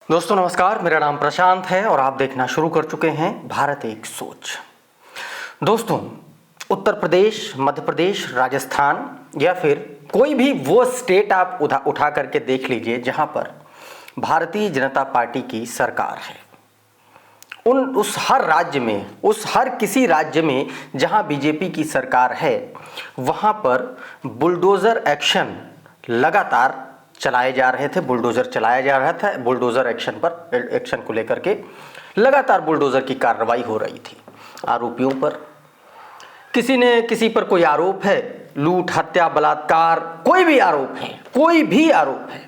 दोस्तों नमस्कार, मेरा नाम प्रशांत है और आप देखना शुरू कर चुके हैं भारत एक सोच। दोस्तों, उत्तर प्रदेश, मध्य प्रदेश, राजस्थान या फिर कोई भी वो स्टेट आप उठा करके देख लीजिए जहां पर भारतीय जनता पार्टी की सरकार है। उस हर राज्य में, उस हर किसी राज्य में जहां बीजेपी की सरकार है वहां पर बुलडोजर एक्शन लगातार चलाए जा रहे थे। बुलडोजर चलाया जा रहा था। बुलडोजर एक्शन को लेकर के लगातार बुलडोजर की कार्रवाई हो रही थी। आरोपियों पर किसी पर कोई आरोप है, लूट, हत्या, बलात्कार, कोई भी आरोप है,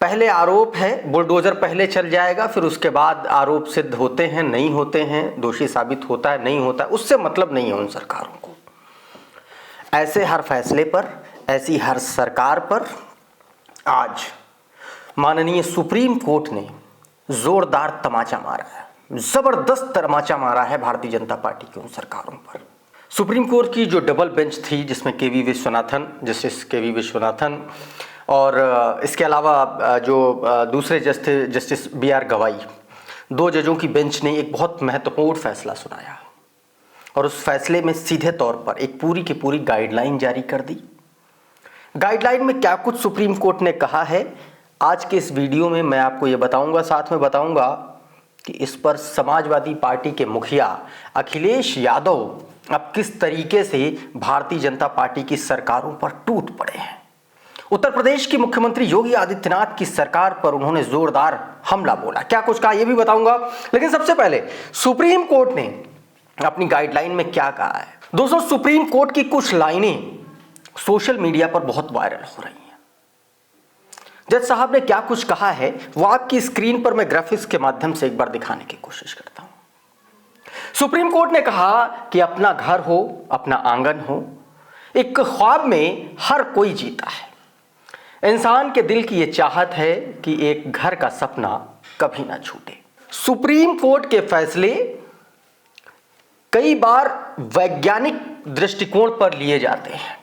पहले आरोप है, बुलडोजर पहले चल जाएगा, फिर उसके बाद आरोप सिद्ध होते हैं, नहीं होते हैं, दोषी साबित होता है, नहीं होता है, उससे मतलब नहीं है उन सरकारों को। ऐसे हर फैसले पर, ऐसी हर सरकार पर आज माननीय सुप्रीम कोर्ट ने जोरदार तमाचा मारा है, जबरदस्त तमाचा मारा है भारतीय जनता पार्टी की उन सरकारों पर। सुप्रीम कोर्ट की जो डबल बेंच थी जिसमें जस्टिस केवी विश्वनाथन और इसके अलावा जो दूसरे जज थे जस्टिस BR गवाई, दो जजों की बेंच ने एक बहुत महत्वपूर्ण फैसला सुनाया और उस फैसले में सीधे तौर पर एक पूरी की पूरी गाइडलाइन जारी कर दी। गाइडलाइन में क्या कुछ सुप्रीम कोर्ट ने कहा है, आज के इस वीडियो में मैं आपको ये बताऊंगा। साथ में बताऊंगा कि इस पर समाजवादी पार्टी के मुखिया अखिलेश यादव अब किस तरीके से भारतीय जनता पार्टी की सरकारों पर टूट पड़े हैं। उत्तर प्रदेश की मुख्यमंत्री योगी आदित्यनाथ की सरकार पर उन्होंने जोरदार हमला बोला। क्या कुछ कहा यह भी बताऊंगा, लेकिन सबसे पहले सुप्रीम कोर्ट ने अपनी गाइडलाइन में क्या कहा है। दोस्तों, सुप्रीम कोर्ट की कुछ लाइनें सोशल मीडिया पर बहुत वायरल हो रही हैं। जज साहब ने क्या कुछ कहा है वो आपकी स्क्रीन पर मैं ग्राफिक्स के माध्यम से एक बार दिखाने की कोशिश करता हूं। सुप्रीम कोर्ट ने कहा कि अपना घर हो, अपना आंगन हो, एक ख्वाब में हर कोई जीता है। इंसान के दिल की यह चाहत है कि एक घर का सपना कभी ना छूटे। सुप्रीम कोर्ट के फैसले कई बार वैज्ञानिक दृष्टिकोण पर लिए जाते हैं,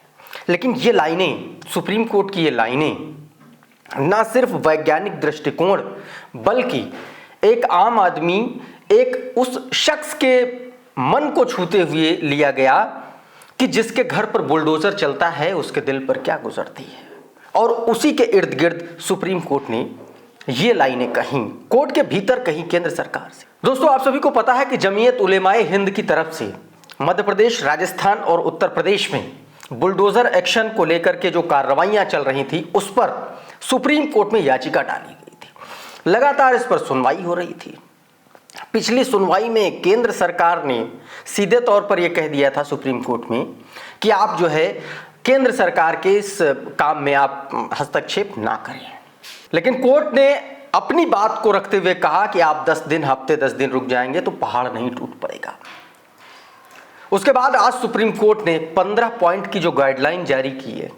लेकिन ये लाइनें, सुप्रीम कोर्ट की ये लाइनें ना सिर्फ वैज्ञानिक दृष्टिकोण बल्कि एक आम आदमी, एक उस शख्स के मन को छूते हुए लिया गया कि जिसके घर पर बुलडोजर चलता है उसके दिल पर क्या गुजरती है। और उसी के इर्द गिर्द सुप्रीम कोर्ट ने ये लाइनें कहीं, कोर्ट के भीतर कहीं केंद्र सरकार से। दोस्तों, आप सभी को पता है कि जमीयत उलेमाए हिंद की तरफ से मध्य प्रदेश, राजस्थान और उत्तर प्रदेश में बुलडोजर एक्शन को लेकर के जो कार्रवाइयां चल रही थी उस पर सुप्रीम कोर्ट में याचिका डाली गई थी। लगातार इस पर सुनवाई हो रही थी। पिछली सुनवाई में केंद्र सरकार ने सीधे तौर पर यह कह दिया था सुप्रीम कोर्ट में कि आप जो है केंद्र सरकार के इस काम में आप हस्तक्षेप ना करें, लेकिन कोर्ट ने अपनी बात को रखते हुए कहा कि आप 10 दिन रुक जाएंगे तो पहाड़ नहीं टूट पड़ेगा। उसके बाद आज सुप्रीम कोर्ट ने 15 पॉइंट की जो गाइडलाइन जारी की है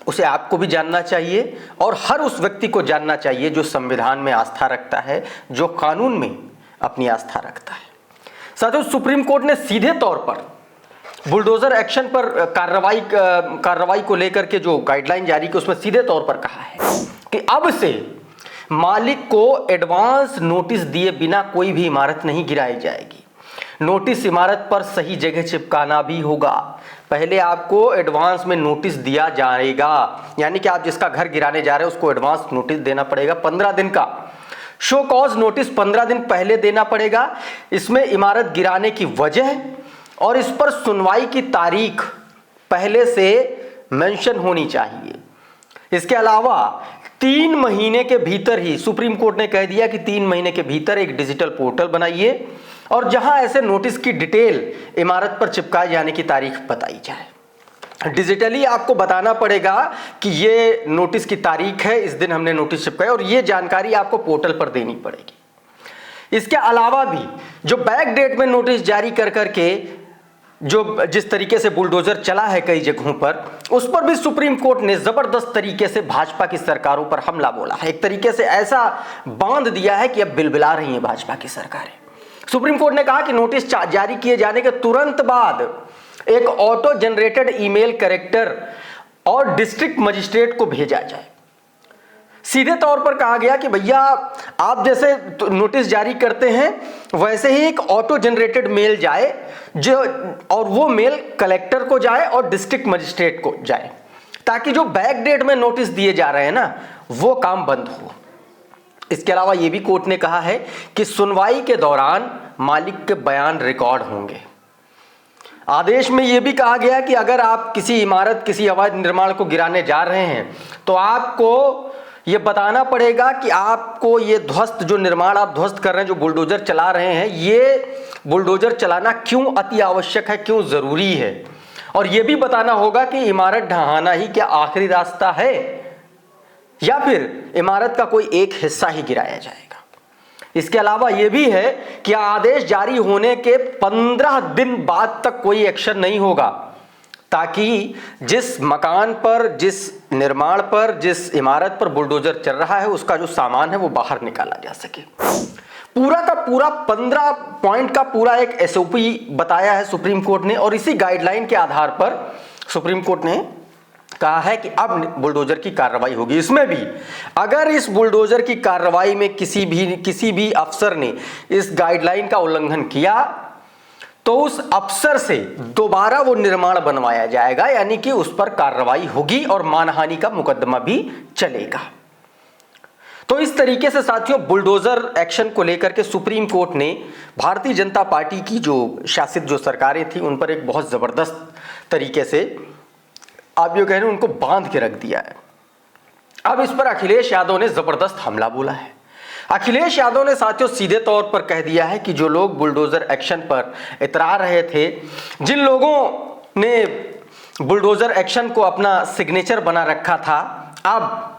उसे आपको भी जानना चाहिए और हर उस व्यक्ति को जानना चाहिए जो संविधान में आस्था रखता है, जो कानून में अपनी आस्था रखता है। साथियों, सुप्रीम कोर्ट ने सीधे तौर पर बुलडोजर एक्शन पर कार्रवाई को लेकर के जो गाइडलाइन जारी की उसमें सीधे तौर पर कहा है कि अब से मालिक को एडवांस नोटिस दिए बिना कोई भी इमारत नहीं गिराई जाएगी। नोटिस इमारत पर सही जगह चिपकाना भी होगा। पहले आपको एडवांस में नोटिस दिया जाएगा, यानी कि आप जिसका घर गिराने जा रहे हैं उसको एडवांस नोटिस देना पड़ेगा 15 दिन का। शो कॉज नोटिस 15 दिन पहले देना पड़ेगा। इसमें इमारत गिराने की वजह और इस पर सुनवाई की तारीख पहले से मेंशन होनी चाहिए। इसके अलावा 3 महीने के भीतर ही सुप्रीम कोर्ट ने कह दिया कि 3 महीने के भीतर एक डिजिटल पोर्टल बनाइए और जहां ऐसे नोटिस की डिटेल इमारत पर चिपकाए जाने की तारीख बताई जाए। डिजिटली आपको बताना पड़ेगा कि ये नोटिस की तारीख है, इस दिन हमने नोटिस चिपकाया, और ये जानकारी आपको पोर्टल पर देनी पड़ेगी। इसके अलावा भी जो बैक डेट में नोटिस जारी कर करके जो जिस तरीके से बुलडोजर चला है कई जगहों पर, उस पर भी सुप्रीम कोर्ट ने जबरदस्त तरीके से भाजपा की सरकारों पर हमला बोला है। एक तरीके से ऐसा बांध दिया है कि अब बिलबिला रही है भाजपा की सरकारें। सुप्रीम कोर्ट ने कहा कि नोटिस जारी किए जाने के तुरंत बाद एक ऑटो जनरेटेड ईमेल करेक्टर और डिस्ट्रिक्ट मजिस्ट्रेट को भेजा जाए। सीधे तौर पर कहा गया कि भैया आप जैसे नोटिस जारी करते हैं वैसे ही एक ऑटो जनरेटेड मेल जाए जो, और वो मेल कलेक्टर को जाए और डिस्ट्रिक्ट मजिस्ट्रेट को जाए, ताकि जो बैक डेट में नोटिस दिए जा रहे हैं ना वो काम बंद हो। इसके अलावा यह भी कोर्ट ने कहा है कि सुनवाई के दौरान मालिक के बयान रिकॉर्ड होंगे। आदेश में यह भी कहा गया कि अगर आप किसी इमारत, किसी अवैध निर्माण को गिराने जा रहे हैं तो आपको ये बताना पड़ेगा कि आपको ये ध्वस्त, जो निर्माण आप ध्वस्त कर रहे हैं, जो बुलडोजर चला रहे हैं, ये बुलडोजर चलाना क्यों अति आवश्यक है, क्यों जरूरी है, और ये भी बताना होगा कि इमारत ढहाना ही क्या आखिरी रास्ता है या फिर इमारत का कोई एक हिस्सा ही गिराया जाएगा। इसके अलावा यह भी है कि आदेश जारी होने के 15 दिन बाद तक कोई एक्शन नहीं होगा, ताकि जिस मकान पर, जिस निर्माण पर, जिस इमारत पर बुलडोजर चल रहा है उसका जो सामान है वो बाहर निकाला जा सके। पूरा का पूरा 15 पॉइंट का पूरा एक एसओपी बताया है सुप्रीम कोर्ट ने, और इसी गाइडलाइन के आधार पर सुप्रीम कोर्ट ने कहा है कि अब बुलडोजर की कार्रवाई होगी। इसमें भी अगर इस बुलडोजर की कार्रवाई में किसी भी अफसर ने इस गाइडलाइन का उल्लंघन किया तो उस अफसर से दोबारा वो निर्माण बनवाया जाएगा, यानी कि उस पर कार्रवाई होगी और मानहानि का मुकदमा भी चलेगा। तो इस तरीके से साथियों बुलडोजर एक्शन को लेकर के सुप्रीम कोर्ट ने भारतीय जनता पार्टी की जो शासित जो सरकारें थी उन पर एक बहुत जबरदस्त तरीके से, आप ये कह रहे हैं, उनको बांध के रख दिया है। अब इस पर अखिलेश यादव ने जबरदस्त हमला बोला है। अखिलेश यादव ने साथियों सीधे तौर पर कह दिया है कि जो लोग बुलडोजर एक्शन पर इतरा रहे थे, जिन लोगों ने बुलडोजर एक्शन को अपना सिग्नेचर बना रखा था, अब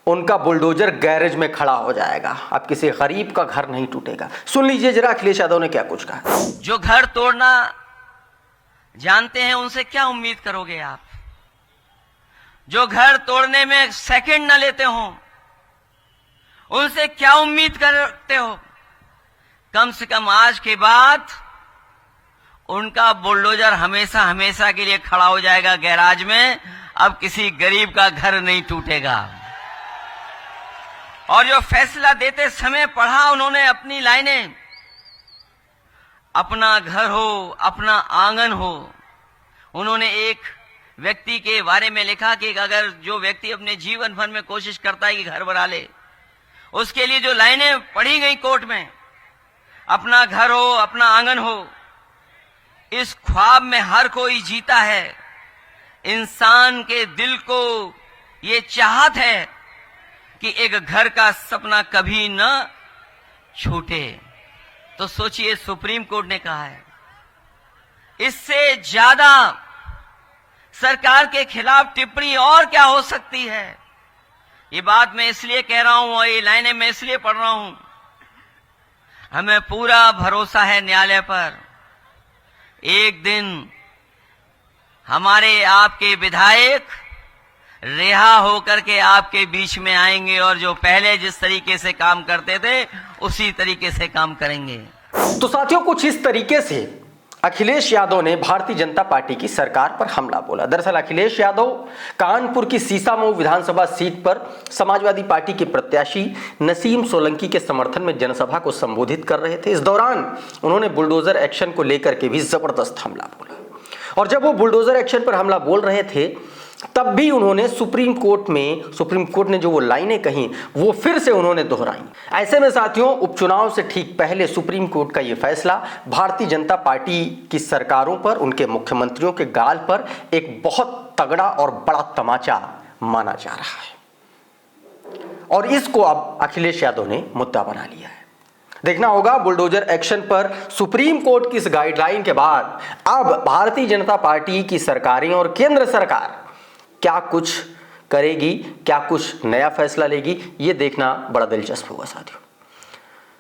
उनका बुलडोजर गैरेज में खड़ा हो जाएगा। अब किसी गरीब का घर नहीं टूटेगा। सुन लीजिए जरा अखिलेश यादव ने क्या कुछ कहा। जो घर तोड़ना जानते हैं उनसे क्या उम्मीद करोगे आप? जो घर तोड़ने में सेकंड न लेते हो उनसे क्या उम्मीद करते हो? कम से कम आज के बाद उनका बुलडोजर हमेशा हमेशा के लिए खड़ा हो जाएगा गैराज में। अब किसी गरीब का घर नहीं टूटेगा। और जो फैसला देते समय पढ़ा उन्होंने अपनी लाइनें, अपना घर हो, अपना आंगन हो, उन्होंने एक व्यक्ति के बारे में लिखा कि अगर जो व्यक्ति अपने जीवन भर में कोशिश करता है कि घर बना ले, उसके लिए जो लाइनें पढ़ी गई कोर्ट में, अपना घर हो, अपना आंगन हो, इस ख्वाब में हर कोई जीता है। इंसान के दिल को ये चाहत है कि एक घर का सपना कभी न छूटे। तो सोचिए सुप्रीम कोर्ट ने कहा है, इससे ज्यादा सरकार के खिलाफ टिप्पणी और क्या हो सकती है? ये बात मैं इसलिए कह रहा हूं और ये लाइनें मैं इसलिए पढ़ रहा हूं, हमें पूरा भरोसा है न्यायालय पर। एक दिन हमारे आपके विधायक रिहा होकर के आपके बीच में आएंगे और जो पहले जिस तरीके से काम करते थे उसी तरीके से काम करेंगे। तो साथियों कुछ इस तरीके से अखिलेश यादव ने भारतीय जनता पार्टी की सरकार पर हमला बोला। दरअसल अखिलेश यादव कानपुर की सीसामऊ विधानसभा सीट पर समाजवादी पार्टी के प्रत्याशी नसीम सोलंकी के समर्थन में जनसभा को संबोधित कर रहे थे। इस दौरान उन्होंने बुलडोजर एक्शन को लेकर के भी जबरदस्त हमला बोला, और जब वो बुलडोजर एक्शन पर हमला बोल रहे थे तब भी उन्होंने सुप्रीम कोर्ट ने जो वो लाइनें कहीं वो फिर से उन्होंने दोहराई। ऐसे में साथियों उपचुनाव से ठीक पहले सुप्रीम कोर्ट का ये फैसला भारतीय जनता पार्टी की सरकारों पर, उनके मुख्यमंत्रियों के गाल पर एक बहुत तगड़ा और बड़ा तमाचा माना जा रहा है, और इसको अब अखिलेश यादव ने मुद्दा बना लिया है। देखना होगा बुलडोजर एक्शन पर सुप्रीम कोर्ट की इस गाइडलाइन के बाद अब भारतीय जनता पार्टी की सरकारें और केंद्र सरकार क्या कुछ करेगी, क्या कुछ नया फैसला लेगी, ये देखना बड़ा दिलचस्प होगा साथियों।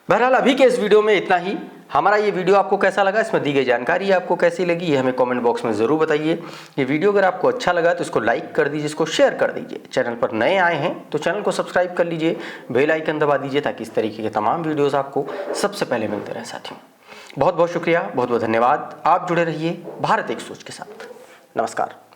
बहरहाल अभी के इस वीडियो में इतना ही। हमारा ये वीडियो आपको कैसा लगा, इसमें दी गई जानकारी आपको कैसी लगी, ये हमें कमेंट बॉक्स में ज़रूर बताइए। ये वीडियो अगर आपको अच्छा लगा तो इसको लाइक कर दीजिए, इसको शेयर कर दीजिए। चैनल पर नए आए हैं तो चैनल को सब्सक्राइब कर लीजिए, बेल आइकन दबा दीजिए ताकि इस तरीके के तमाम वीडियोज़ आपको सबसे पहले मिलते रहें साथियों। बहुत बहुत शुक्रिया, बहुत बहुत धन्यवाद। आप जुड़े रहिए भारत एक सोच के साथ। नमस्कार।